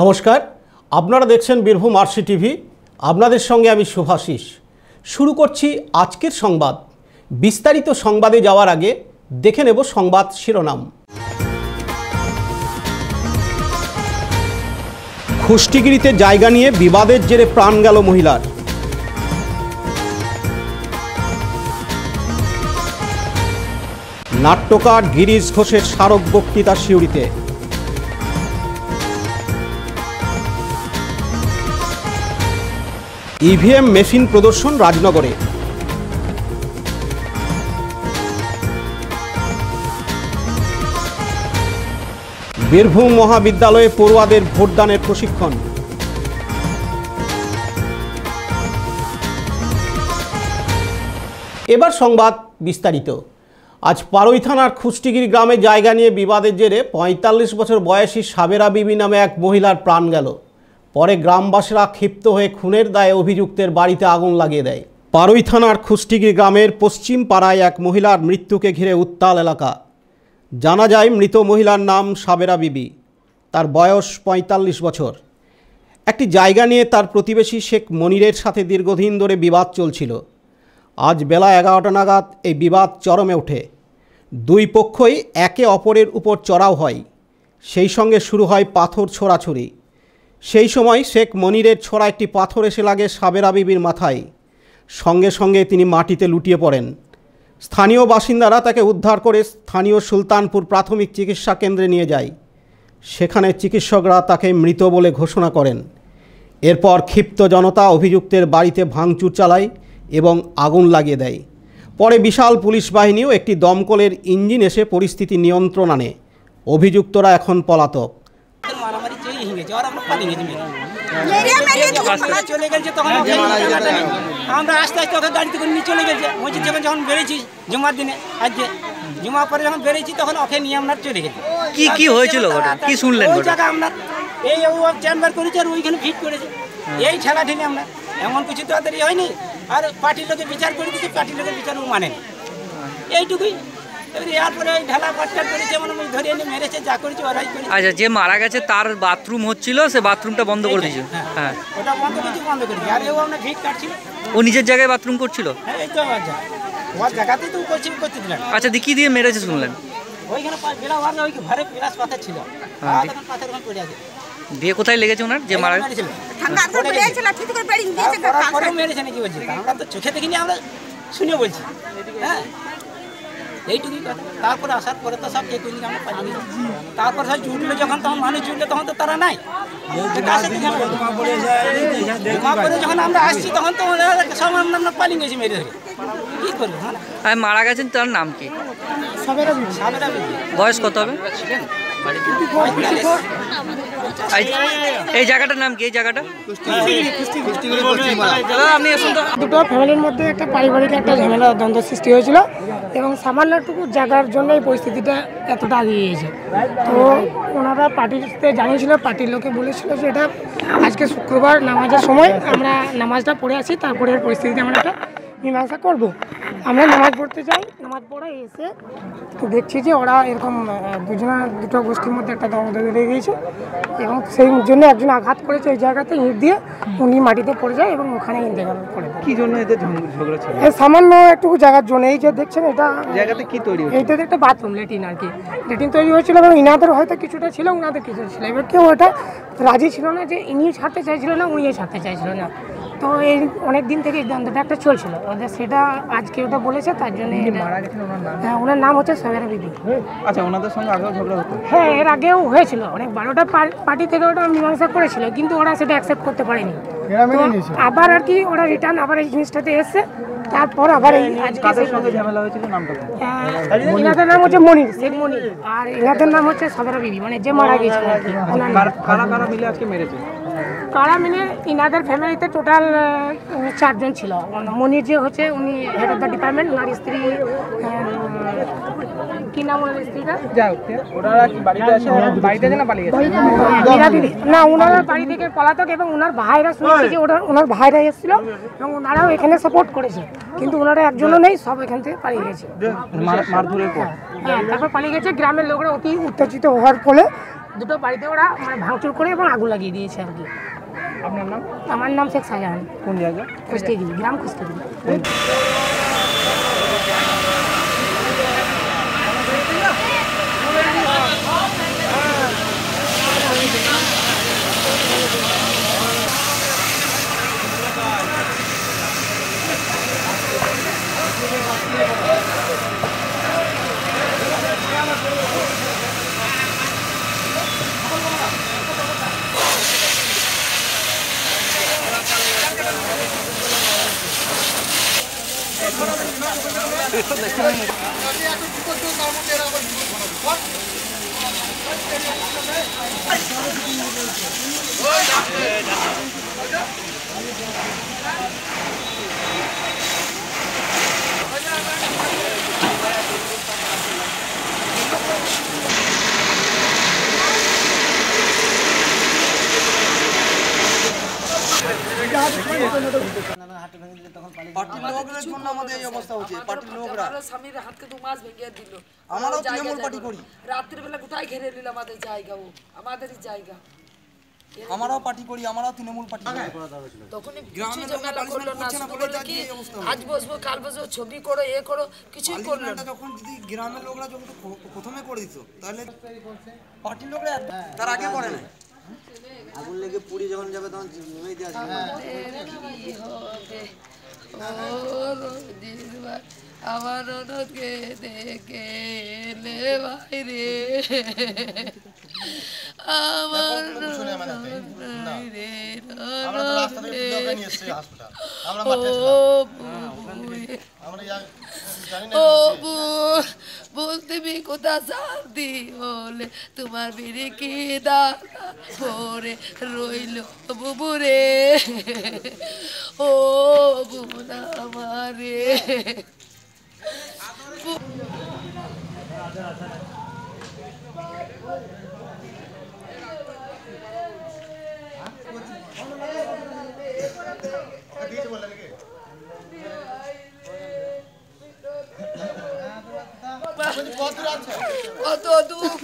নমস্কার, আপনারা দেখছেন বীরভূম আরসি টিভি। আপনাদের সঙ্গে আমি শুভাশিস। শুরু করছি আজকের সংবাদ। বিস্তারিত সংবাদে যাওয়ার আগে দেখে নেব সংবাদ শিরোনাম। কুষ্টিগিরিতে জায়গা নিয়ে বিবাদের জেরে প্রাণ গেল মহিলার। নাট্যকার গিরিশ ঘোষের স্মারক বক্তৃতা সিউড়িতে। ইভিএম মেশিন প্রদর্শন রাজনগরে। বীরভূম মহাবিদ্যালয়ে পড়ুয়াদের ভোটদানের প্রশিক্ষণ। এবার সংবাদ বিস্তারিত। আজ পারুই থানার কুষ্টিগিরি গ্রামে জায়গা নিয়ে বিবাদের জেরে ৪৫ বছর বয়সী সাবেরা বিবি নামে এক মহিলার প্রাণ গেল। পরে গ্রামবাসীরা ক্ষিপ্ত হয়ে খুনের দায়ে অভিযুক্তের বাড়িতে আগুন লাগিয়ে দেয়। পারুই থানার কুষ্টিগিরি গ্রামের পশ্চিম পাড়ায় এক মহিলার মৃত্যুকে ঘিরে উত্তাল এলাকা। জানা যায় মৃত মহিলার নাম সাবেরা বিবি, তার বয়স ৪৫ বছর। একটি জায়গা নিয়ে তার প্রতিবেশী শেখ মনিরের সাথে দীর্ঘদিন ধরে বিবাদ চলছিল। আজ বেলা ১১টা নাগাদ এই বিবাদ চরমে ওঠে। দুই পক্ষই একে অপরের উপর চড়াও হয়। সেই সঙ্গে শুরু হয় পাথর ছোড়াছুড়ি। সেই সময় শেখ মনিরের ছোড়া একটি পাথর এসে লাগে সাবেরা বিবির মাথায়। সঙ্গে সঙ্গে তিনি মাটিতে লুটিয়ে পড়েন। স্থানীয় বাসিন্দারা তাকে উদ্ধার করে স্থানীয় সুলতানপুর প্রাথমিক চিকিৎসা কেন্দ্রে নিয়ে যায়। সেখানে চিকিৎসকরা তাকে মৃত বলে ঘোষণা করেন। এরপর ক্ষিপ্ত জনতা অভিযুক্তের বাড়িতে ভাঙচুর চালায় এবং আগুন লাগিয়ে দেয়। পরে বিশাল পুলিশ বাহিনীও একটি দমকলের ইঞ্জিন এসে পরিস্থিতি নিয়ন্ত্রণ আনে। অভিযুক্তরা এখন পলাতক। আমরা আস্তে আস্তে ওকে গাড়িতে করে নিয়ে চলে গেছে। মসজিদ থেকে যখন বেরিয়েছি জুমার দিনে, আজকে জুমা পরে যখন বেরিয়েছি তখন ওকে নিয়ে আমরা চলে গেছি। কি হয়েছিল, কি শুনলেন? ওই জায়গা আমরা এই চেম্বার করেছি আর ওইখানে ফিট করেছে। এই ঠেলা ঠেলে আমরা এমন কিছু তো তাড়াতাড়ি হয়নি। আর পার্টির লোকে বিচার করে দিচ্ছি, পার্টির লোকের বিচার ও মানে এইটুকুই। এরপরে ওই ঢালা পাটকাট করেছে, মানে ধরে এনে মেরেছে, যা করেছে ওরাই করেছে। আচ্ছা, যে মারা গেছে তার বাথরুম হচ্ছিল, সে বাথরুমটা বন্ধ করে দিয়েছে। হ্যাঁ, ওটা বন্ধ করেছি। আর ও আমরা ভিড় কাটছিল। ও নিজের জায়গায় বাথরুম করছিল? হ্যাঁ, এই তো ওর জায়গাতেই তো করতে দিলেন। আচ্ছা, কি দিয়ে মেরেছে শুনলেন? ওইখানে বেলা ওর ওই ঘরে পিলাস পাথর ছিল, পাথর ওখানে পড়ে আছে। দিয়ে কোথায় লেগেছে ওনার যে মারা গেছে? মেরেছে নাকি বলছি, আমরা তো চোখে দেখিনি, আমরা শুনে বলছি। হ্যাঁ, এইটুকুই কথা। তারপরে আসার পরে তো সব কে করি আমরা পালিয়ে গেছি। তারপর সব জুটলো যখন, তখন মানুষ জুটলো, তখন তো তারা নাই। যখন আমরা আসছি তখন তো সব আমরা পালিয়ে গেছি মেরে ধরে। কি করবো? হ্যাঁ, মারা গেছেন, তার নাম কি? সাবেরা বিবি। বয়স কত হবে? এই জায়গাটার নাম কি? এই জায়গাটা আপনি দুটো ফ্যামিলির মধ্যে একটা পারিবারিক একটা ঝামেলা দ্বন্দ্ব সৃষ্টি হয়েছিল এবং সামান্যটুকু জায়গার জন্য এই পরিস্থিতিটা এতটা এগিয়ে গিয়েছে। তো ওনারা পার্টিতে জানিয়েছিল, পার্টির লোকে বলেছিল যে এটা আজকে শুক্রবার নামাজের সময় আমরা নামাজটা পড়ে আসি, তারপরে এর পরিস্থিতিতে আমরা একটা মীমাংসা করবো। আমরা নামাজ পড়তে যাই, নামাজ পড়ে এসে তো দেখছি যে ওরা এরকম দুটো গোষ্ঠীর মধ্যে একটা দ্বন্দ্ব বেড়ে গিয়েছে এবং সেই জন্য একজন আঘাত করেছে এই জায়গাতে, ইট দিয়ে উনি মাটিতে পড়ে যায় এবং ওখানে ইন্তেকাল করে দেয়। কি জন্য এদের ঝগড়া ছিল? এই সামান্য একটু জায়গার জন্য। এই যে দেখছেন এটা জায়গাতে কি তৈরি হয়েছে? এইটাতে একটা বাথরুম, ল্যাটিন আর কি, ল্যাটিন তৈরি হয়েছিল এবং ইনাদের হয়তো কিছুটা ছিল, উনাদের কিছু ছিল। এবার কেউ ওটা রাজি ছিল না যে ইনিও ছাড়তে চাইছিল না, উনিও ছাড়তে চাইছিল না। তো এই অনেক দিন থেকে এই দ্বন্দ্বটা একটা চলছিল ওদের, সেটা আজকে ওটা বলেছে তার জন্য। মারা গেছেন ওনার নাম? হ্যাঁ, ওনার নাম হচ্ছে সাবেরা বিবি। আচ্ছা, ওনাদের সঙ্গে আগেও ঝগড়া হতো? হ্যাঁ, এর আগেও হয়েছিল, অনেক 12টা পার্টি থেকে ওটা মীমাংসা করেছিল, কিন্তু ওরা সেটা অ্যাকসেপ্ট করতে পারেনি। আবার আর কি ওরা রিটার্ন আবার এই জিনিসটাতে এসছে। তারপর আবার এই কাদের সঙ্গে ঝামেলা হয়েছিল, নামটা? ইনাদের নাম হচ্ছে মনির, শেখ মনির, আর ইনাদের নাম হচ্ছে সাবেরা বিবি, মানে যে মারা গেছিল আর কি। কারা মিলে আজকে মেরেছে? কারা মিলে ইনাদের ফ্যামিলিতে টোটাল 4 জন ছিল। মনির যে হচ্ছে উনি হেড অফ দ্য ডিপার্টমেন্ট, ওনার স্ত্রী কি নাম ওনার স্ত্রীটা? ওনারা কি বাড়িতে আছে? বাড়িতে আছে না পালিয়ে গেছে? না, ওনারা বাড়ি থেকে পলাতক এবং ওনার ভাইরা শুনেছি যে ওনার ভাইরা এসেছিল এবং ওনারাও এখানে সাপোর্ট করেছে, কিন্তু ওনারা একজনও নেই, সব এখান থেকে পালিয়ে গেছে। মারধরের পর? হ্যাঁ, তারপর পালিয়ে গেছে। গ্রামের লোকরা অতি উত্তেজিত হওয়ার ফলে দুটো বাড়িতে ওরা মানে ভাঙচুর করে এবং আগুন লাগিয়ে দিয়েছে আর কি। আপনার নাম? আমার নাম শেখ শাহজাহান। কোন জায়গা? কুষ্টিগিরি, গ্রাম কুষ্টিগিরি। পার্টির লোকদের জন্য আমাদের এই অবস্থা হচ্ছে। পার্টির লোকরা স্বামীর হাতকে 2 মাস ভেঙে দিল। আমরাও তৃণমূল পার্টি করি। রাত্রির বেলা কোথায় ঘিরে নিল আমাদের জায়গা, ও আমাদেরই জায়গা। আমরাও পার্টি করি, আমরাও তৃণমূল পার্টি করি। তখনই কিছু ঝামেলা করলো না, বললো কি আজ বসবো কাল বসবো, ছবি করো এ করো, কিছুই করলো না। যখন যদি গ্রামের লোকরা যখন প্রথমে করে দিত তাহলে পার্টির লোকরা তার আগে করে না। আগুন লেগে পুড়ি যখন যাবে তখন নিভে দিয়ে আসবে। আমার ননদকে দেখে এলে বাইরে, আমার বলতে কোথা শান্তি হলে তোমার বিড়ি কি দাদা পরে রইল বুবুরে, ও বুনা আমারে। কত দুঃখ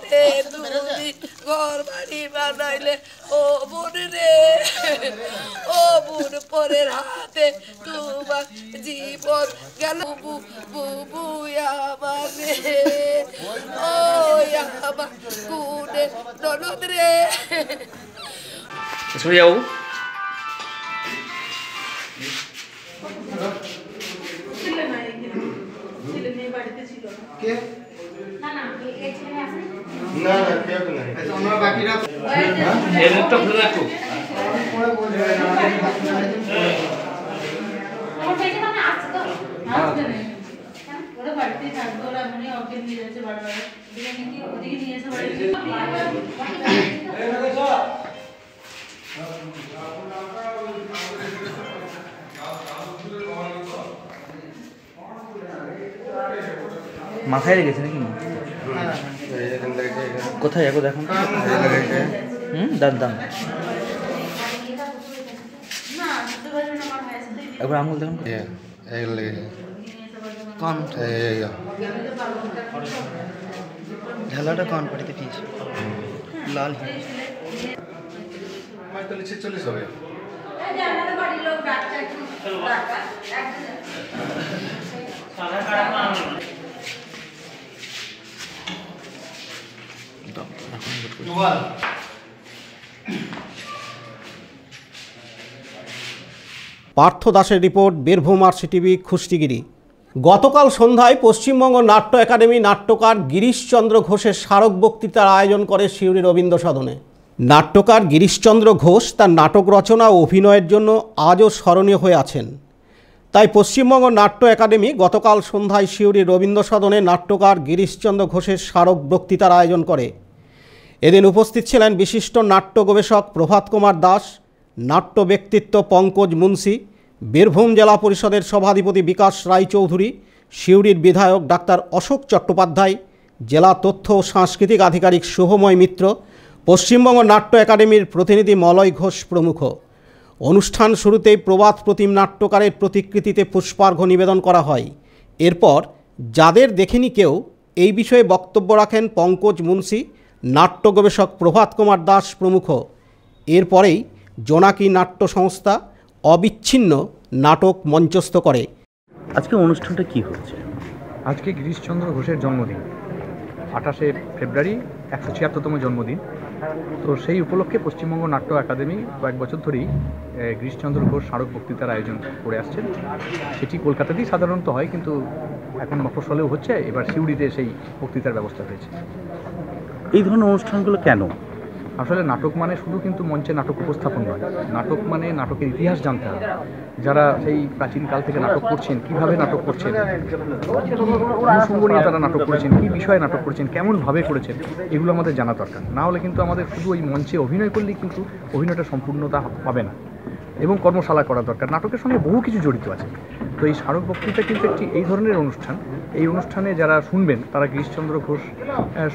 রে তুমি ঘর বাড়ি বানাইলে, ও বোন রে, ও বোন পরের হাতে তোমার জীবন গেল, বুবু আমার রে, ও আমার কুনে ননদ রে। সরে যাও। মাথায় রেখেছে নাকি? কোথায় যাবো দেখুন। দান দান একবার আঙুল দেখুন। কন ঢালাটা কন পাটিতে পিস লাল চল্লিশ হবে। পার্থ দাসের রিপোর্ট, বীরভূম RCTV, কুষ্টিগিরি। গতকাল সন্ধ্যায় পশ্চিমবঙ্গ নাট্য একাডেমি নাট্যকার গিরিশচন্দ্র ঘোষের স্মারক বক্তৃতার আয়োজন করে সিউড়ি রবীন্দ্র সদনে। নাট্যকার গিরিশচন্দ্র ঘোষ তার নাটক রচনা ও অভিনয়ের জন্য আজও স্মরণীয় হয়ে আছেন। তাই পশ্চিমবঙ্গ নাট্য একাডেমি গতকাল সন্ধ্যায় সিউড়ি রবীন্দ্র সদনে নাট্যকার গিরিশচন্দ্র ঘোষের স্মারক বক্তৃতার আয়োজন করে। এদিন উপস্থিত ছিলেন বিশিষ্ট নাট্য গবেষক প্রভাত কুমার দাস, নাট্য ব্যক্তিত্ব পঙ্কজ মুন্সি, বীরভূম জেলা পরিষদের সভাধিপতি বিকাশ রায়চৌধুরী, সিউড়ির বিধায়ক ডাক্তার অশোক চট্টোপাধ্যায়, জেলা তথ্য ও সাংস্কৃতিক আধিকারিক শুভময় মিত্র, পশ্চিমবঙ্গ নাট্য একাডেমির প্রতিনিধি মলয় ঘোষ প্রমুখ। অনুষ্ঠান শুরুতেই প্রবাদ প্রতিম নাট্যকারের প্রতিকৃতিতে পুষ্পার্ঘ্য নিবেদন করা হয়। এরপর যাদের দেখেনি কেউ এই বিষয়ে বক্তব্য রাখেন পঙ্কজ মুন্সি, নাট্য গবেষক প্রভাত কুমার দাস প্রমুখ। এরপরেই জোনাকি নাট্য সংস্থা অবিচ্ছিন্ন নাটক মঞ্চস্থ করে। আজকে অনুষ্ঠানটা কি হচ্ছে? আজকে গিরিশচন্দ্র ঘোষের জন্মদিন, 28শে ফেব্রুয়ারি, 176তম জন্মদিন। তো সেই উপলক্ষে পশ্চিমবঙ্গ নাট্য একাডেমি কয়েক বছর ধরেই গিরিশচন্দ্র ঘোষ স্মারক বক্তৃতার আয়োজন করে আসছেন। সেটি কলকাতাতেই সাধারণত হয়, কিন্তু এখন মফস্বলেও হচ্ছে। এবার সিউড়িতে সেই বক্তৃতার ব্যবস্থা হয়েছে। এই ধরনের অনুষ্ঠানগুলো কেন? আসলে নাটক মানে শুধু কিন্তু মঞ্চে নাটক উপস্থাপন নয়, নাটক মানে নাটকের ইতিহাস জানতে হবে। যারা সেই প্রাচীনকাল থেকে নাটক করছেন, কীভাবে নাটক করছেন, অনুষঙ্গ নিয়ে তারা নাটক করেছেন, কী বিষয়ে নাটক করেছেন, কেমনভাবে করেছেন, এগুলো আমাদের জানা দরকার। না হলে কিন্তু আমাদের শুধু ওই মঞ্চে অভিনয় করলেই কিন্তু অভিনয়টা সম্পূর্ণতা পাবে না, এবং কর্মশালা করা দরকার। নাটকের সঙ্গে বহু কিছু জড়িত আছে। তো এই স্মারক বক্তৃতা কিন্তু একটি এই ধরনের অনুষ্ঠান। এই অনুষ্ঠানে যারা শুনবেন তারা গিরিশচন্দ্র ঘোষ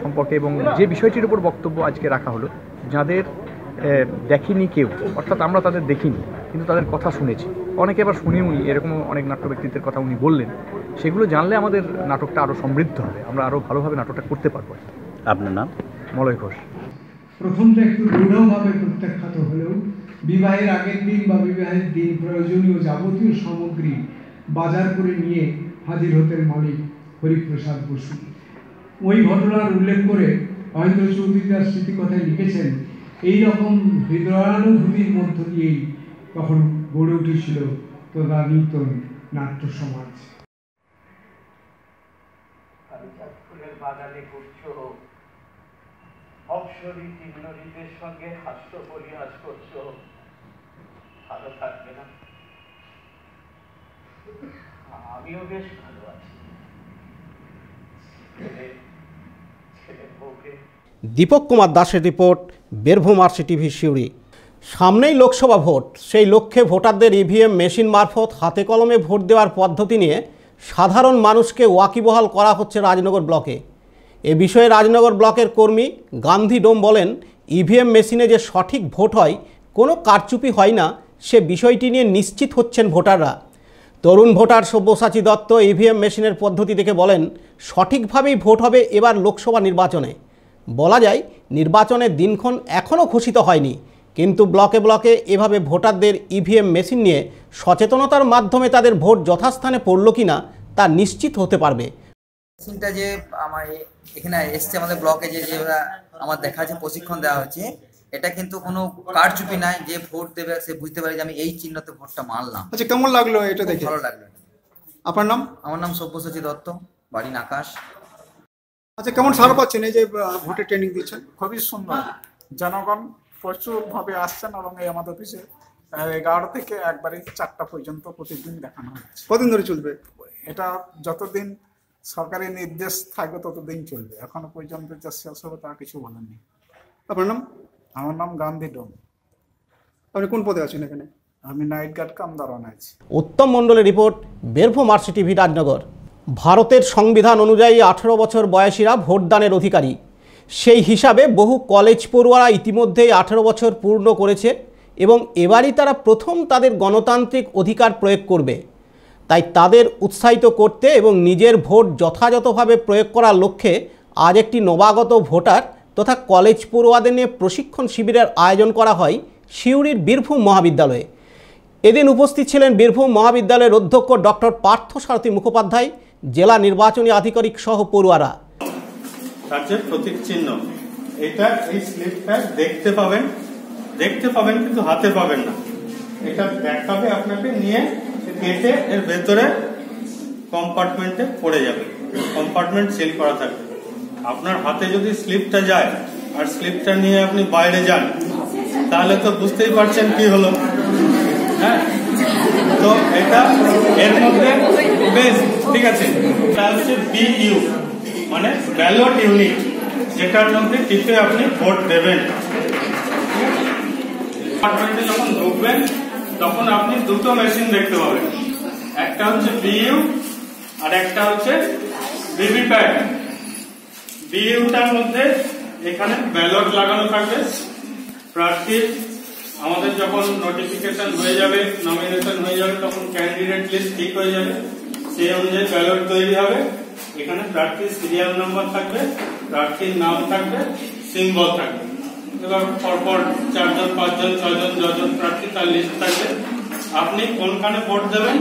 সম্পর্কে এবং যে বিষয়টির উপর বক্তব্য আজকে রাখা হলো, যাদের দেখেনি কেউ, অর্থাৎ আমরা তাদের দেখিনি কিন্তু তাদের কথা শুনেছি, অনেকে আবার শুনেও নি, এরকম অনেক নাট্য ব্যক্তিত্বের কথা উনি বললেন। সেগুলো জানলে আমাদের নাটকটা আরও সমৃদ্ধ হবে, আমরা আরও ভালোভাবে নাটকটা করতে পারবো। আপনার নাম? মলয় ঘোষ। প্রথমটা একটু দৃঢ়ভাবে প্রত্যাখ্যাত হলেও বিবাহের আগের দিন বা বিবাহের দিন প্রয়োজনীয় যাবতীয় সামগ্রী বাজার করে নিয়ে হাজির হতেন মালিক হরিপ্রসাদ বসু। ওই ঘটনার উল্লেখ করে মহেন্দ্র চৌধুরী তার স্মৃতিকথায় লিখেছেন, এইরকম হৃদয়ানুভূতির মধ্য দিয়েই তখন গড়ে উঠেছিল তদানীতন নাট্য সমাজ। বাগানে ঘুরছো, অপসরী চিহ্নরীদের সঙ্গে হাস্য পরিহাস করছো, ভালো থাকবে না? আমিও বেশ ভালো আছি। দীপক কুমার দাসের রিপোর্ট, বীরভূম আরসিটিভি সিউড়ি। সামনেই লোকসভা ভোট, সেই লক্ষ্যে ভোটারদের ইভিএম মেশিন মারফত হাতে কলমে ভোট দেওয়ার পদ্ধতি নিয়ে সাধারণ মানুষকে ওয়াকিবহাল করা হচ্ছে রাজনগর ব্লকে। এ বিষয়ে রাজনগর ব্লকের কর্মী গান্ধী ডোম বলেন, ইভিএম মেশিনে যে সঠিক ভোট হয়, কোনো কারচুপি হয় না, সে বিষয়টি নিয়ে নিশ্চিত হচ্ছেন ভোটাররা। তরুণ ভোটার সব্যসাচী দত্ত ইভিএম মেশিনের পদ্ধতি দেখে বলেন, সঠিকভাবেই ভোট হবে এবার লোকসভা নির্বাচনে। বলা যায় নির্বাচনের দিনক্ষণ এখনও ঘোষিত হয়নি, কিন্তু ব্লকে ব্লকে এভাবে ভোটারদের ইভিএম মেশিন নিয়ে সচেতনতার মাধ্যমে তাদের ভোট যথাস্থানে পড়ল কিনা তা নিশ্চিত হতে পারবে। মেশিনটা যে আমার এখানে এসছে আমাদের ব্লকে, যে আমার দেখা যাচ্ছে প্রশিক্ষণ দেওয়া হচ্ছে, এটা কিন্তু কোনো কারচুপি নাই। যে ভোট দেবে সে বুঝতে পারে যে আমি এই চিহ্নতে ভোটটা মারলাম। আচ্ছা, কেমন লাগলো এটা দেখে? ভালো লাগলো। আপনার নাম? আমার নাম সব্যসাচী দত্ত, বাড়ি নাকাশ। আচ্ছা, কেমন সাড়া পাচ্ছেন এই যে ভোটের ট্রেনিং দিচ্ছেন? খুবই সুন্দর, জনগণ প্রচুর ভাবে আসছেন এবং এই আমাদের অফিসে 11 থেকে একবারে 4টা পর্যন্ত প্রতিদিন দেখানো হচ্ছে। কতদিন ধরে চলবে এটা? যতদিন সরকারি নির্দেশ থাকবে ততদিন চলবে। এখনো পর্যন্ত যা শেষ হবে তা কিছু বলেননি। আপনার নাম? আমার নাম গান্ধী ডোম। আপনি কোন পদে আছেন এখানে? আমি নাইট গার্ড কাম দারোয়ান আছি। উত্তম মণ্ডলের রিপোর্ট, বীরভূম আরসিটিভি রাজনগর। ভারতের সংবিধান অনুযায়ী 18 বছর বয়সীরা ভোটদানের অধিকারী। সেই হিসাবে বহু কলেজ পড়ুয়ারা ইতিমধ্যেই 18 বছর পূর্ণ করেছে এবং এবারই তারা প্রথম তাদের গণতান্ত্রিক অধিকার প্রয়োগ করবে। তাই তাদের উৎসাহিত করতে এবং নিজের ভোট যথাযথভাবে প্রয়োগ করার লক্ষ্যে আজ একটি নবাগত ভোটার তথা কলেজ পড়ুয়াদের নিয়ে প্রশিক্ষণ শিবিরের আয়োজন করা হয় সিউড়ির বীরভূম মহাবিদ্যালয়ে। এদিন উপস্থিত ছিলেন বীরভূম মহাবিদ্যালয়ের অধ্যক্ষ ডক্টর পার্থসারথী মুখোপাধ্যায়, জেলা নির্বাচনী আধিকারিক সহ পড়ুয়ারা। রাজ্যের প্রতীক চিহ্ন এটা, এই স্লিপটা দেখতে পাবেন কিন্তু হাতে পাবেন না। এটা দেখাবে আপনাকে, নিয়ে কেটে এর ভেতরে কম্পার্টমেন্টে পড়ে যাবে। কম্পার্টমেন্ট সিল করা থাকবে। আপনার হাতে যদি স্লিপটা যায় আর স্লিপটা নিয়ে আপনি বাইরে যান, তাহলে তো বুঝতেই পারছেন কি হলো। হ্যাঁ, তো এটা এর মধ্যে বেশ ঠিক আছে। এটা হচ্ছে বিইউ, মানে ব্যালট ইউনিট, যেটার মধ্যে টিপে আপনি ভোট দেবেন। কম্পার্টমেন্টে যখন ঢুকবেন তখন আপনি দুটো মেশিন দেখতে পাবেন, একটা হচ্ছে বিইউ আর একটা হচ্ছে ভিভিপ্যাট। বিইউটার মধ্যে এখানে ব্যালট লাগানো থাকবে। প্রার্থীর আমাদের যখন নোটিফিকেশন হয়ে যাবে, নমিনেশন হয়ে যাবে, তখন ক্যান্ডিডেট লিস্ট ঠিক হয়ে যাবে, সেই অনুযায়ী ব্যালট তৈরি হবে। এখানে প্রার্থীর সিরিয়াল নাম্বার থাকবে, প্রার্থীর নাম থাকবে, সিম্বল থাকবে। এবার পরপর 4 জন 5 জন 6 জন যজন প্রার্থী তার লিস্ট থাকবে। আপনি কোনখানে ভোট দেবেন,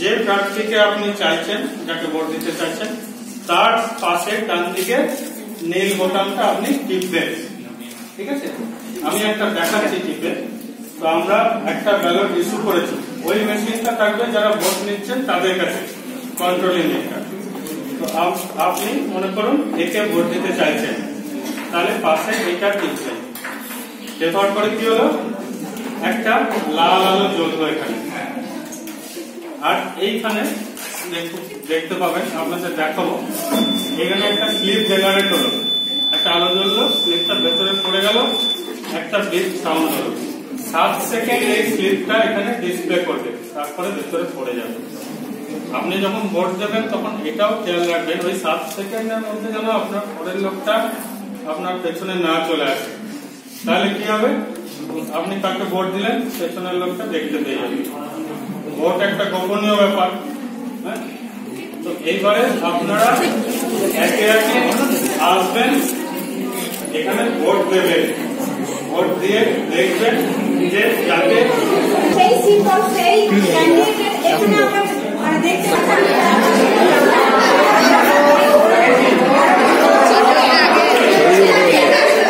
যে প্রার্থীকে আপনি চাইছেন, যাকে ভোট দিতে চাইছেন, তার পাশে ডান দিকে নীল বোতামটা আপনি টিপবেন। ঠিক আছে, আমি একটা দেখাচ্ছি টিপে। তো আমরা একটা ব্যালট ইস্যু করেছি, ওই মেশিনটা থাকবে যারা ভোট নিচ্ছেন তাদের কাছে, কন্ট্রোলিং মেশিনটা। তো আপনি মনে করুন একে ভোট দিতে চাইছেন, তাহলে পাশে এটা টিপছেন। দেওয়ার পরে কি হলো, একটা লাল আলো জ্বলবে এখানে। আর এইখানে দেখতে পাবেন, আপনাদের দেখাবো, এখানে একটা স্লিপ জেনারেট হলো, একটা আলো জ্বললো, স্লিপটা ভেতরে পড়ে গেল, একটা বিপ সাউন্ড হলো। 7 সেকেন্ড এই স্লিপটা এখানে ডিসপ্লে করবে, তারপরে ভেতরে পড়ে যাবে। আপনি যখন ভোট দেবেন তখন এটাও খেয়াল রাখবেন, ওই 7 সেকেন্ডের মধ্যে যেন আপনার পরের লোকটা আপনার পেছনে না চলে আসে। তাহলে কি হবে, আপনি কাকে ভোট দিলেন পেছনের লোকটা দেখতে পেয়ে যাবে। ভোট একটা গোপনীয় ব্যাপার। হ্যাঁ, তো এইবারে আপনারা একে একে আসবেন, এখানে ভোট দেবেন। ভোট দিয়ে দেখবেন যে যাতে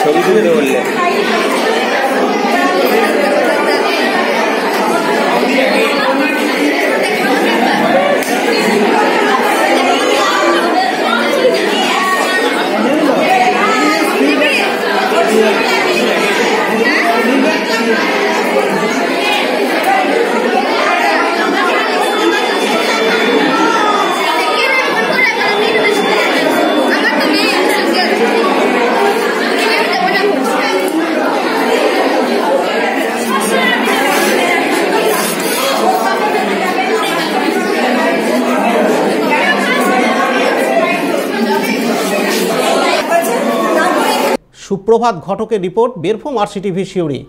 ছবি তুলে বললে সুপ্রভাত ঘটকের রিপোর্ট, বীরভূম আরসিটিভি শিউরি।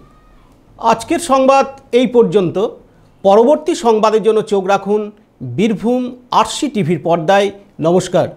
আজকের সংবাদ এই পর্যন্ত। পরবর্তী সংবাদের জন্য চোখ রাখুন বীরভূম আরসিটিভির পর্দায়। নমস্কার।